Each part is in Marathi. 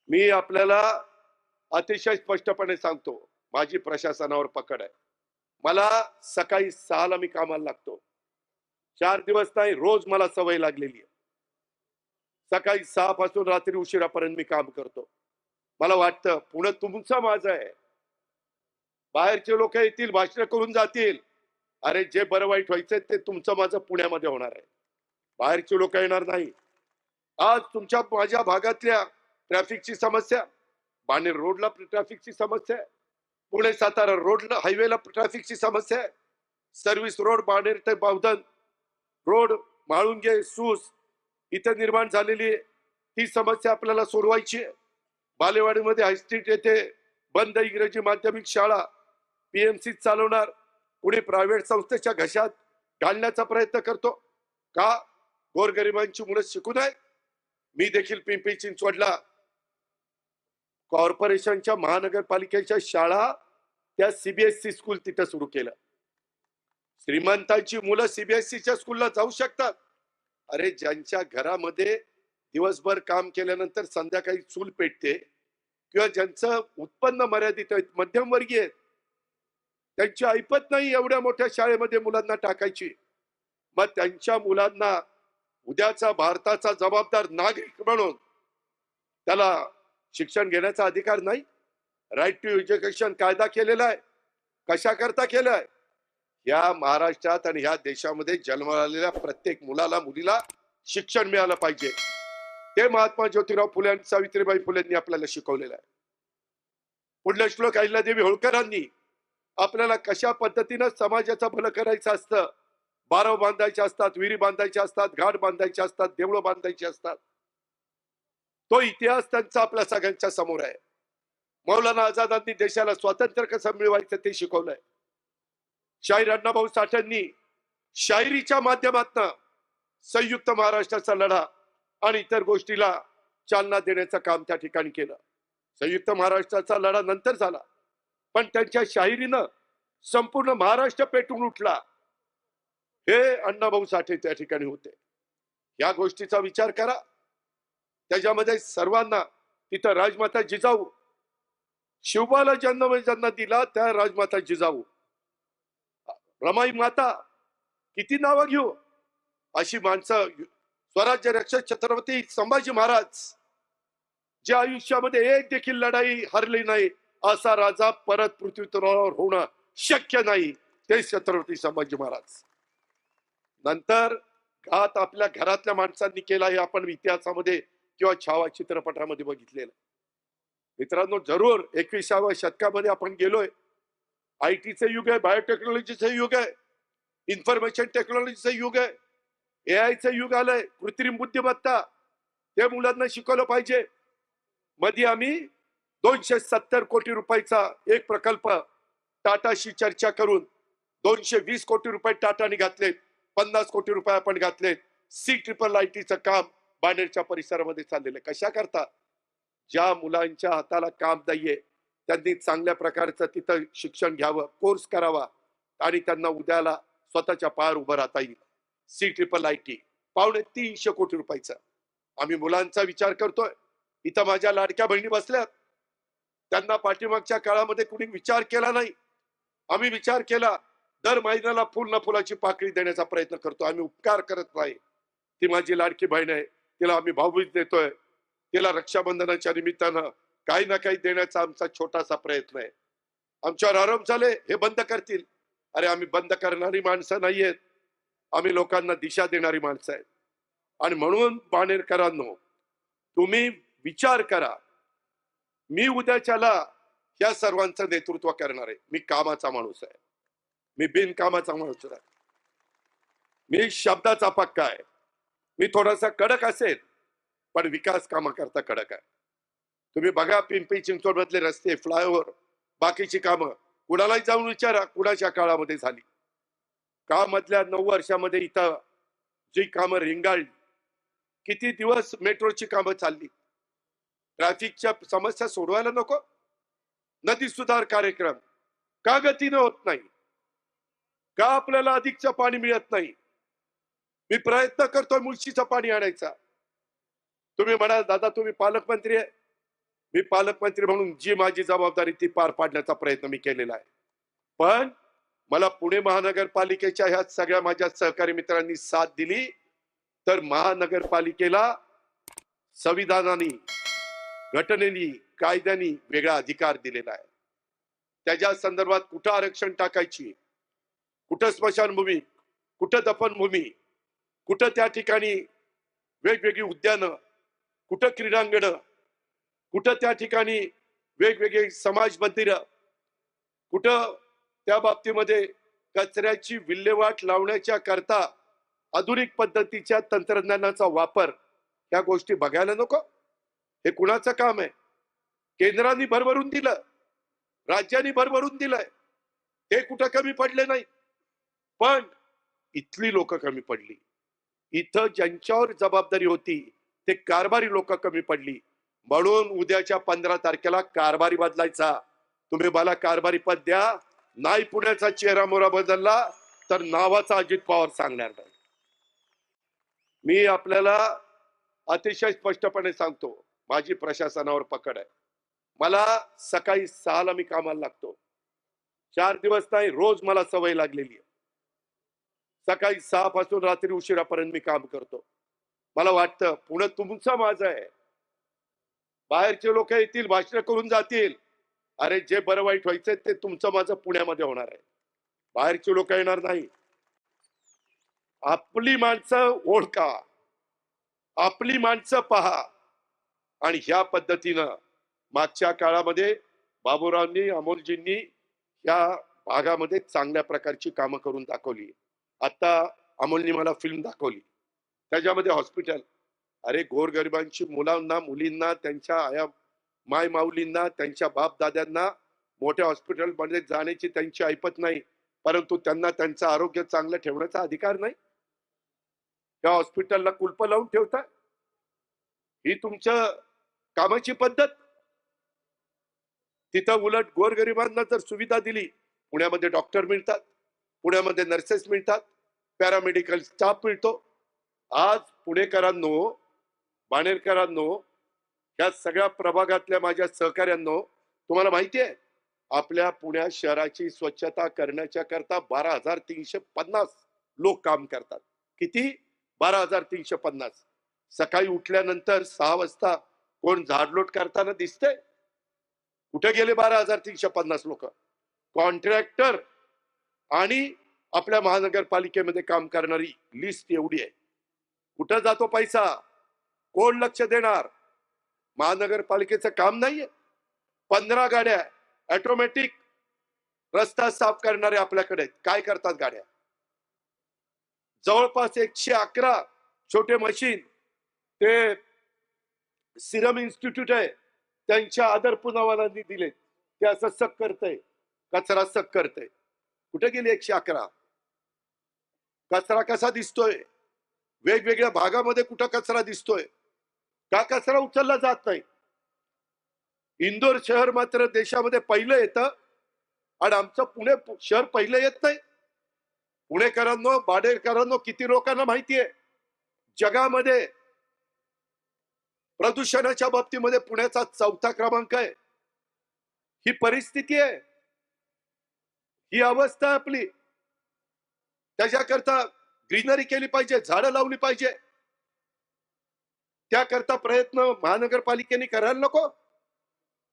मी आपल्याला अतिशय स्पष्टपणे सांगतो, माझी प्रशासनावर पकड आहे. मला सकाळी 6ला मी कामाला लागतो. 4 दिवस नाही, रोज मला सवय लागलेली आहे. सकाळी 6 पासून रात्री उशिरापर्यंत मी काम करतो. मला वाटतं पुणे तुमचं माझं आहे. बाहेरचे लोक येतील, भाषण करून जातील. अरे जे बरं वाईट व्हायचंय ते तुमचं माझं पुण्यामध्ये होणार आहे. बाहेरचे लोक येणार नाही. आज तुमच्या माझ्या भागातल्या ट्रॅफिकची समस्या, बाणेर रोडला ट्रॅफिकची समस्या आहे, पुणे सातारा रोडला हायवेला ट्रॅफिकची समस्या आहे, सर्व्हिस रोड बाणेर ते बावधन रोड, म्हाळुंगे, सूस इथे निर्माण झालेली आहे. ती समस्या आपल्याला सोडवायची आहे. बालेवाडीमध्ये हायस्ट्रीट येथे बंद इंग्रजी माध्यमिक शाळा पीएमसी चालवणार, पुणे प्रायव्हेट संस्थेच्या घशात घालण्याचा प्रयत्न करतो का? गोरगरिबांची मुलं शिकू नये. मी देखील पिंपरी चिंचवडला कॉर्पोरेशनच्या महानगरपालिकेच्या शाळा त्या सीबीएसई स्कूल तिथे सुरू केलं. श्रीमंतांची मुलं सीबीएसईच्या स्कूलला जाऊ शकतात. अरे ज्यांच्या घरामध्ये दिवसभर काम केल्यानंतर संध्याकाळी चूल पेटते किंवा ज्यांचं उत्पन्न मर्यादित आहे, मध्यमवर्गीय आहेत, त्यांची ऐपत नाही एवढ्या मोठ्या शाळेमध्ये मुलांना टाकायची. मग त्यांच्या मुलांना उद्याचा भारताचा जबाबदार नागरिक म्हणून त्याला शिक्षण घेण्याचा अधिकार नाही? राईट टू एज्युकेशन कायदा केलेला आहे. कशा करता केलाय? या महाराष्ट्रात आणि या देशामध्ये जन्माला आलेल्या प्रत्येक मुलाला मुलीला शिक्षण मिळालं पाहिजे. ते महात्मा ज्योतिराव फुले आणि सावित्रीबाई फुलेंनी आपल्याला शिकवलेलं आहे. पुण्यश्लोक अहिल्यादेवी होळकरांनी आपल्याला कशा पद्धतीनं समाजाचं भलं करायचं असतं, बारव बांधायचे असतात, विहिरी बांधायच्या असतात, घाट बांधायचे असतात, देवळं बांधायची असतात, तो इतिहास त्यांचा आपल्या सगळ्यांच्या समोर आहे. मौलाना आझादांनी देशाला स्वातंत्र्य कसं मिळवायचं ते शिकवलंय. शाहीर अण्णाभाऊ साठेंनी शायरीच्या माध्यमातून संयुक्त महाराष्ट्राचा लढा आणि इतर गोष्टीला चालना देण्याचं काम त्या ठिकाणी केलं. संयुक्त महाराष्ट्राचा लढा नंतर झाला, पण त्यांच्या शाहिरीनं संपूर्ण महाराष्ट्र पेटून उठला. हे अण्णाभाऊ साठे त्या ठिकाणी होते. या गोष्टीचा विचार करा. त्याच्यामध्ये सर्वांना तिथं राजमाता जिजाऊ, शिवबाला जन्म दिला त्या राजमाता जिजाऊ, रमाई माता, किती नावं घेऊ, अशी माणसं, स्वराज्य रक्षक छत्रपती संभाजी महाराज, जे आयुष्यामध्ये एक देखील लढाई हरली नाही असा राजा परत पृथ्वीतलावर होणं शक्य नाही, ते छत्रपती संभाजी महाराज. नंतर घात आपल्या घरातल्या माणसांनी केला हे आपण इतिहासामध्ये किंवा छावा चित्रपटामध्ये बघितलेलं. मित्रांनो, जरूर 21व्या शतकामध्ये आपण गेलोय. आयटीचं युग आहे, बायोटेक्नॉलॉजीचं युग आहे, इन्फॉर्मेशन टेक्नॉलॉजीचं युग आहे, एआयचं युग आलंय, कृत्रिम बुद्धिमत्ता, ते मुलांना शिकवलं पाहिजे. मध्ये आम्ही 270 कोटी रुपयाचा एक प्रकल्प टाटाशी चर्चा करून 220 कोटी रुपये टाटाने घातलेत, 50 कोटी रुपये आपण घातलेत. CIIITचं काम बाणेरच्या परिसरामध्ये चाललेलं आहे. कशा करता? ज्या मुलांच्या हाताला काम नाहीये त्यांनी चांगल्या प्रकारचं तिथं शिक्षण घ्यावं, कोर्स करावा आणि त्यांना उद्याला स्वतःच्या पायावर उभं राहता येईल. CIIIT 350 कोटी रुपयाचा आम्ही मुलांचा विचार करतोय. इथं माझ्या लाडक्या बहिणी बसल्यात, त्यांना पाठीमागच्या काळामध्ये कुणी विचार केला नाही. आम्ही विचार केला. दर महिन्याला फुल ना फुलाची पाकळी देण्याचा प्रयत्न करतो. आम्ही उपकार करत नाही. ती माझी लाडकी बहीण आहे, तिला आम्ही भाऊबीज देतोय, तिला रक्षाबंधनाच्या निमित्तानं काही ना काही देण्याचा आमचा छोटासा प्रयत्न आहे. आमच्यावर आरोप झाले हे बंद करतील. अरे आम्ही बंद करणारी माणसं नाहीयेत, आम्ही लोकांना दिशा देणारी माणसं आहेत. आणि म्हणून बाणेरकरांनो, तुम्ही विचार करा. मी उद्याच्याला या सर्वांचं नेतृत्व करणार आहे. मी कामाचा माणूस आहे, मी बिनकामाचा माणूस आहे, मी शब्दाचा पक्का आहे. मी थोडासा कडक असेल पण विकास कामाकरता कडक आहे. तुम्ही बघा पिंपरी चिंचवड मधले रस्ते, फ्लायओव्हर, बाकीची कामं कुणालाही जाऊन विचारा कुणाच्या काळामध्ये झाली का. मधल्या 9 वर्षामध्ये इथं जी कामं रिंगाळली, किती दिवस मेट्रोची कामं चालली. ट्रॅफिकच्या समस्या सोडवायला नको? नदी सुधार कार्यक्रम का गतीनं होत नाही? का आपल्याला अधिकचं पाणी मिळत नाही? मी प्रयत्न करतोय मुळशीचं पाणी आणायचा. तुम्ही म्हणाल दादा तुम्ही पालकमंत्री आहे, मी पालकमंत्री म्हणून जी माझी जबाबदारी ती पार पाडण्याचा प्रयत्न मी केलेला आहे. पण मला पुणे महानगरपालिकेच्या ह्या सगळ्या माझ्या सहकारी मित्रांनी साथ दिली, तर महानगरपालिकेला संविधानाने, घटनेने, कायद्याने वेगळा अधिकार दिलेला आहे. त्याच्या संदर्भात कुठं आरक्षण टाकायची, कुठं स्मशानभूमी, कुठं दफनभूमी, कुठं त्या ठिकाणी वेगवेगळी उद्यानं, कुठं क्रीडांगण, कुठं त्या ठिकाणी वेगवेगळे समाज मंदिरं, कुठं त्या बाबतीमध्ये कचऱ्याची विल्हेवाट लावण्याच्या करता आधुनिक पद्धतीच्या तंत्रज्ञानाचा वापर, या गोष्टी बघायला नको? हे कुणाचं काम आहे? केंद्राने भरभरून दिलं, राज्यांनी भरभरून दिलंय, ते कुठं कमी पडले नाही. पण इथली लोक कमी पडली. इथं ज्यांच्यावर जबाबदारी होती ते कारभारी लोक कमी पडली. म्हणून उद्याच्या 15 तारखेला कारभारी बदलायचा. तुम्ही मला कारभारी पद द्या, नाही पुण्याचा चेहरा मोहरा बदलला तर नावाचा अजित पवार सांगणार नाही. मी आपल्याला अतिशय स्पष्टपणे सांगतो, माझी प्रशासनावर पकड आहे. मला सकाळी 6ला मी कामाला लागतो. 4 दिवस नाही, रोज मला सवय लागलेली आहे. सकाळी 6 पासून रात्री उशिरापर्यंत मी काम करतो. मला वाटतं पुणे तुमचं माझं आहे. बाहेरचे लोक येतील, भाषण करून जातील. अरे जे बरं वाईट व्हायचंय ते तुमचं माझं पुण्यामध्ये होणार आहे. बाहेरचे लोक येणार नाही. आपली माणसं ओळखा, आपली माणसं पहा. आणि ह्या पद्धतीनं मागच्या काळामध्ये बाबूरावांनी, अमोलजींनी या भागामध्ये चांगल्या प्रकारची कामं करून दाखवली. आता अमोलनी मला फिल्म दाखवली, त्याच्यामध्ये हॉस्पिटल. अरे गोरगरिबांची मुलांना, मुलींना, त्यांच्या आया माय माऊलींना, त्यांच्या बाप दाद्यांना मोठ्या हॉस्पिटलमध्ये जाण्याची त्यांची ऐपत नाही, परंतु त्यांना त्यांचं आरोग्य चांगलं ठेवण्याचा अधिकार नाही. त्या हॉस्पिटलला कुलप लावून ठेवता. ही तुमच्या कामाची पद्धत. तिथं उलट गोरगरिबांना जर सुविधा दिली, पुण्यामध्ये डॉक्टर मिळतात, पुण्यामध्ये नर्सेस मिळतात, पॅरामेडिकल स्टाफ मिळतो. आज पुणेकरांनो, बाणेरकरांनो, या सगळ्या प्रभागातल्या माझ्या सहकार्यांनो, तुम्हाला माहिती आहे आपल्या पुण्या शहराची स्वच्छता करण्याच्या करता 12,350 लोक काम करतात. किती? 12,350. सकाळी उठल्यानंतर 6 वाजता कोण झाडलोट करताना दिसतंय? कुठे गेले 12,350 लोक? कॉन्ट्रॅक्टर आणि आपल्या महानगरपालिकेमध्ये काम करणारी लिस्ट एवढी आहे. कुठं जातो पैसा? कोण लक्ष देणार? महानगरपालिकेचं काम नाहीये. 15 गाड्या ऑटोमॅटिक रस्ता साफ करणारे आपल्याकडे. काय करतात गाड्या? जवळपास 111 छोटे मशीन ते सिरम इन्स्टिट्यूट आहे त्यांच्या आदर पुनावालांनी दिले. ते असं सक करतंय, कचरा सक करतंय. कुठे गेले 111? कचरा कसा दिसतोय? वेगवेगळ्या भागामध्ये कुठं कचरा दिसतोय? का कचरा उचलला जात नाही? इंदोर शहर मात्र देशामध्ये पहिलं येतं आणि आमचं पुणे शहर पहिलं येत नाही. पुणेकरांनो, बाणेरकरांनो, किती लोकांना माहितीये जगामध्ये प्रदूषणाच्या बाबतीमध्ये पुण्याचा 4था क्रमांक आहे. ही परिस्थिती आहे, ही अवस्था आपली. त्याच्याकरता ग्रीनरी केली पाहिजे, झाडं लावली पाहिजे. त्याकरता प्रयत्न महानगरपालिकेने करायला नको?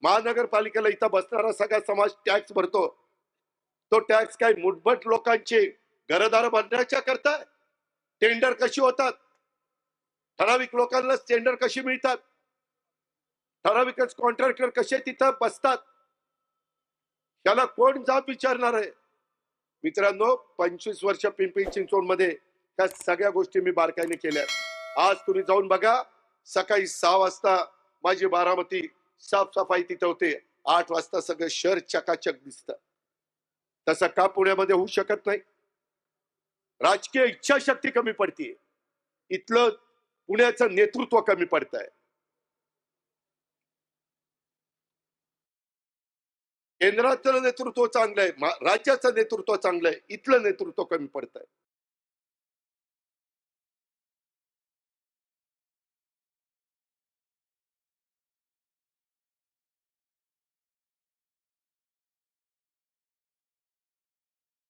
महानगरपालिकेला इथं बसणारा सगळा समाज टॅक्स भरतो. तो टॅक्स काय मुठभट लोकांचे घरदार बांधण्याच्या करता? टेंडर कशी होतात? ठराविक लोकांना टेंडर कशी मिळतात? ठराविकच कॉन्ट्रॅक्टर कसे तिथं बसतात? त्याला कोण जाब विचारणार आहे? मित्रांनो, 25 वर्ष पिंपरी चिंचवड मध्ये त्या सगळ्या गोष्टी मी बारकाईने केल्या. आज तुम्ही जाऊन बघा, सकाळी 6 वाजता माझी बारामती साफसफाई तिथे होते. 8 वाजता सगळं शहर चकाचक दिसतं. तसं का पुण्यामध्ये होऊ शकत नाही? राजकीय इच्छाशक्ती कमी पडतीये. इथलं पुण्याचं नेतृत्व कमी पडतंय. केंद्राचं नेतृत्व चांगलं आहे, राज्याचं नेतृत्व चांगलं आहे, इथलं नेतृत्व कमी पडतंय.